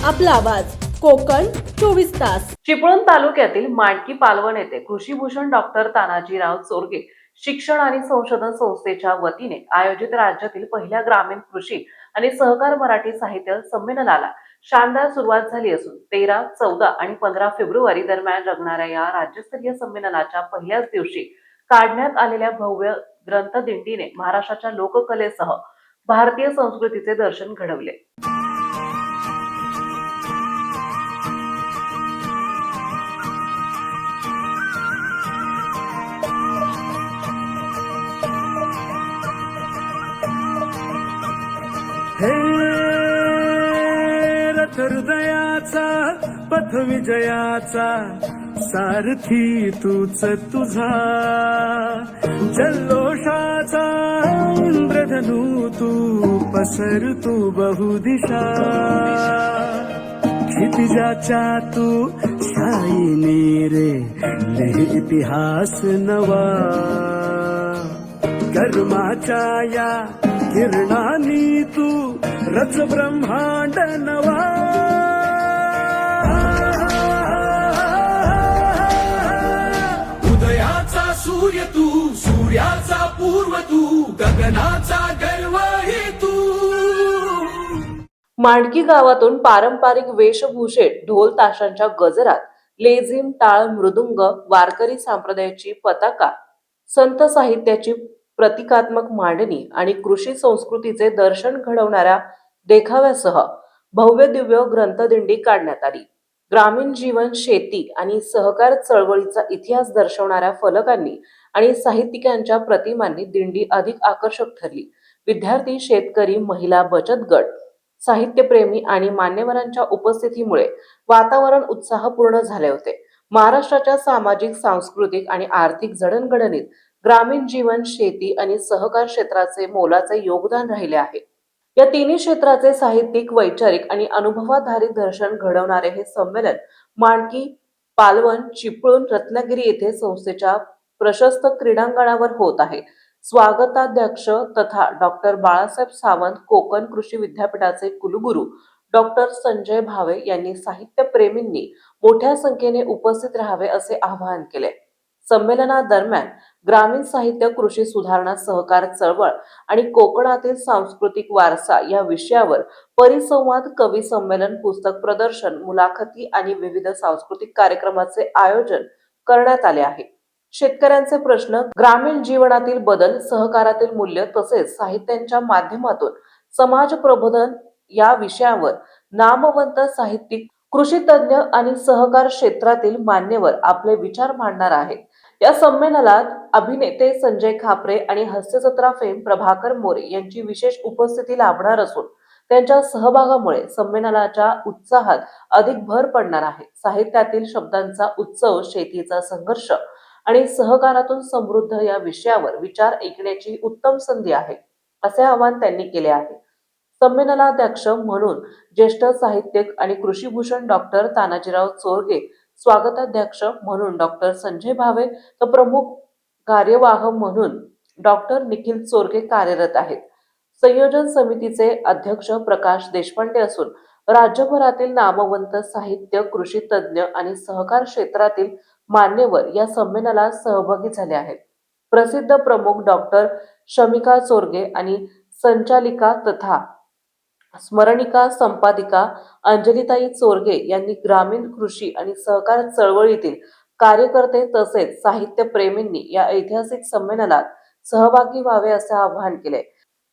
आपला आवाज कोकण 24 तास। चिपळूण तालुक्यातील मांडकी पालवण येथे कृषीभूषण डॉक्टर तानाजीराव चोरगे शिक्षण आणि संशोधन संस्थेच्या वतीने आयोजित राज्यातील पहिल्या ग्रामीण कृषी आणि सहकार मराठी साहित्य संमेलनाला शानदार सुरुवात झाली असून 13, 14 आणि 15 फेब्रुवारी दरम्यान रंगणाऱ्या या राज्यस्तरीय संमेलनाच्या पहिल्याच दिवशी काढण्यात आलेल्या भव्य ग्रंथदिंडीने महाराष्ट्राच्या लोककलेसह भारतीय संस्कृतीचे दर्शन घडवले। हे रथ हृदयाचा पथ विजयाचा सारथी तूच तुझा जल्लोषाचा इंद्रधनू तू पसर तू बहुदिशा क्षितिजाच्या तू शाईनी रे लिह इतिहास नवा कर्माच्या या किरणानी तू रच ब्रह्मांड नवा उदयाचा सूर्य तू सूर्याचा पूर्व तू गगनाचा गर्व हे तू। मांडकी गावातून पारंपरिक वेशभूषेत ढोल ताशांच्या गजरात लेझिम, टाळ, मृदुंग, वारकरी संप्रदायाची पताका, संत साहित्याची प्रतिकात्मक मांडणी आणि कृषी संस्कृतीचे दर्शन घडवणाऱ्या देखाव्यासह भव्य दिव्य ग्रंथदिंडी काढण्यात आली। ग्रामीण जीवन, शेती आणि सहकार चळवळीचा इतिहास दर्शवणाऱ्या फलकांनी आणि साहित्यिकांच्या प्रतिमांनी दिंडी अधिक आकर्षक ठरली। विद्यार्थी, शेतकरी, महिला, बचत गट, साहित्यप्रेमी आणि मान्यवरांच्या उपस्थितीमुळे वातावरण उत्साहपूर्ण झाले होते। महाराष्ट्राच्या सामाजिक, सांस्कृतिक आणि आर्थिक जडणघडणीत ग्रामीण जीवन, शेती आणि सहकार क्षेत्राचे मोलाचे योगदान राहिले आहे। या तिन्ही क्षेत्राचे साहित्यिक, वैचारिक आणि अनुभवाधारित दर्शन घडवणारे हे संमेलन मांडकी, पालवण, चिपळूण, रत्नागिरी येथे संस्थेच्या प्रशस्त क्रीडांगणावर होत आहे। स्वागताध्यक्ष तथा डॉक्टर बाळासाहेब सावंत कोकण कृषी विद्यापीठाचे कुलगुरू डॉक्टर संजय भावे यांनी साहित्यप्रेमींनी मोठ्या संख्येने उपस्थित राहावे असे आवाहन केले। संमेलनादरम्यान ग्रामीण साहित्य, कृषी सुधारणा, सहकार चळवळ आणि कोकणातील सांस्कृतिक वारसा या विषयावर परिसंवाद, कवी संमेलन, पुस्तक प्रदर्शन, मुलाखती आणि विविध सांस्कृतिक कार्यक्रमाचे आयोजन करण्यात आले आहे। शेतकऱ्यांचे प्रश्न, ग्रामीण जीवनातील बदल, सहकारातील मूल्य तसेच साहित्यांच्या माध्यमातून समाज प्रबोधन या विषयावर नामवंत साहित्यिक, कृषी तज्ञ आणि सहकार क्षेत्रातील मान्यवर आपले विचार मांडणार आहेत। या संमेलनात अभिनेते संजय खापरे आणि हास्यजत्रा फेम प्रभाकर मोरे यांची विशेष उपस्थिती लाभणार असून त्यांच्या सहभागामुळे संमेलनाच्या उत्साहात अधिक भर पडणार आहे। साहित्यातील शब्दांचा उत्सव, शेतीचा संघर्ष आणि सहकारातून समृद्ध या विषयावर विचार ऐकण्याची उत्तम संधी आहे, असे आवाहन त्यांनी केले आहे। संमेलनाध्यक्ष म्हणून ज्येष्ठ साहित्यिक आणि कृषीभूषण डॉक्टर तानाजीराव चोरगे, स्वागताध्यक्ष म्हणून डॉक्टर संजय भावे तर प्रमुख कार्यवाह म्हणून डॉक्टर निखिल चोरगे कार्यरत आहेत। संयोजन समितीचे अध्यक्ष प्रकाश देशपांडे असून राज्यभरातील नामवंत साहित्य, कृषी तज्ञ आणि सहकार क्षेत्रातील मान्यवर या संमेलनात सहभागी झाले आहेत। प्रसिद्ध प्रमुख डॉक्टर शमिका चोरगे आणि संचालिका तथा स्मरणिका संपादिका अंजलिताई चोरगे यांनी ग्रामीण कृषी आणि सहकार चळवळीतील कार्यकर्ते तसेच साहित्यप्रेमींनी या ऐतिहासिक संमेलनात सहभागी व्हावे असे आवाहन केले।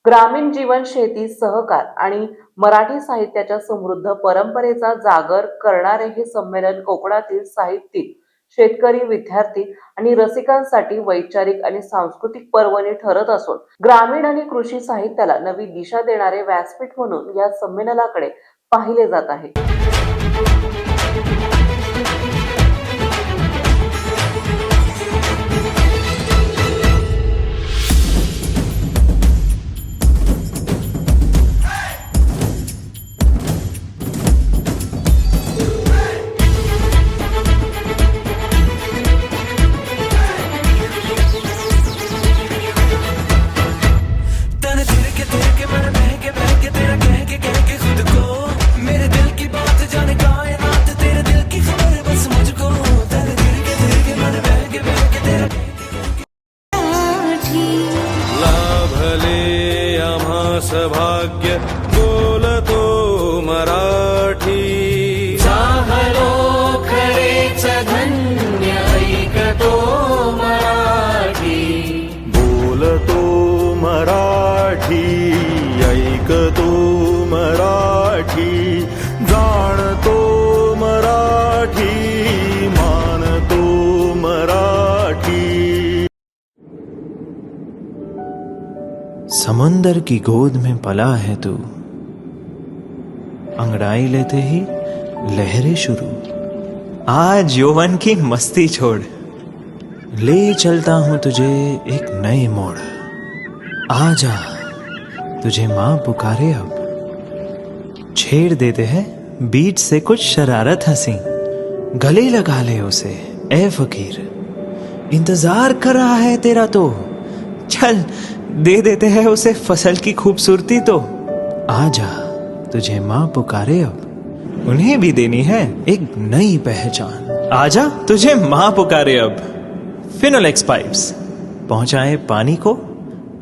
ग्रामीण जीवन, शेती, सहकार आणि मराठी साहित्याच्या समृद्ध परंपरेचा जागर करणारे हे संमेलन कोकणातील साहित्यिक, शेतकरी, विद्यार्थी आणि रसिकांसाठी वैचारिक आणि सांस्कृतिक पर्वणी ठरत असून ग्रामीण आणि कृषी साहित्याला नवी दिशा देणारे व्यासपीठ म्हणून या संमेलनाकडे पाहिले जात आहे। तेरे के मन बहके बहके तेरा कह के खुद को मेरे दिल की बात समुंदर की गोद में पला है तू, अंगड़ाई लेते ही लहरें शुरू। आज यौवन की मस्ती छोड़, ले चलता हूं तुझे एक नए मोड़। आजा, तुझे मां पुकारे अब। छेड़ देते हैं बीच से कुछ शरारत हंसी, गले लगा ले उसे ए फकीर। इंतजार कर रहा है तेरा तो, चल दे देते हैं उसे फसल की खूबसूरती तो। आजा, तुझे मां पुकारे अब, उन्हें भी देनी है एक नई पहचान। आजा, तुझे मां पुकारे अब। फिनोलेक्स पाइप्स पहुंचाए पानी को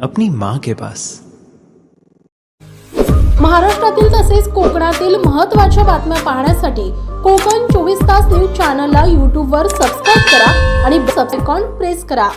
अपनी मां के पास। महाराष्ट्रातील तसेच कोकणातील महत्त्वाच्या बातम्या पाहण्यासाठी कोकण 24 तास न्यूज चॅनलला यूट्यूबवर सबस्क्राईब करा आणि बेल आयकॉन प्रेस करा।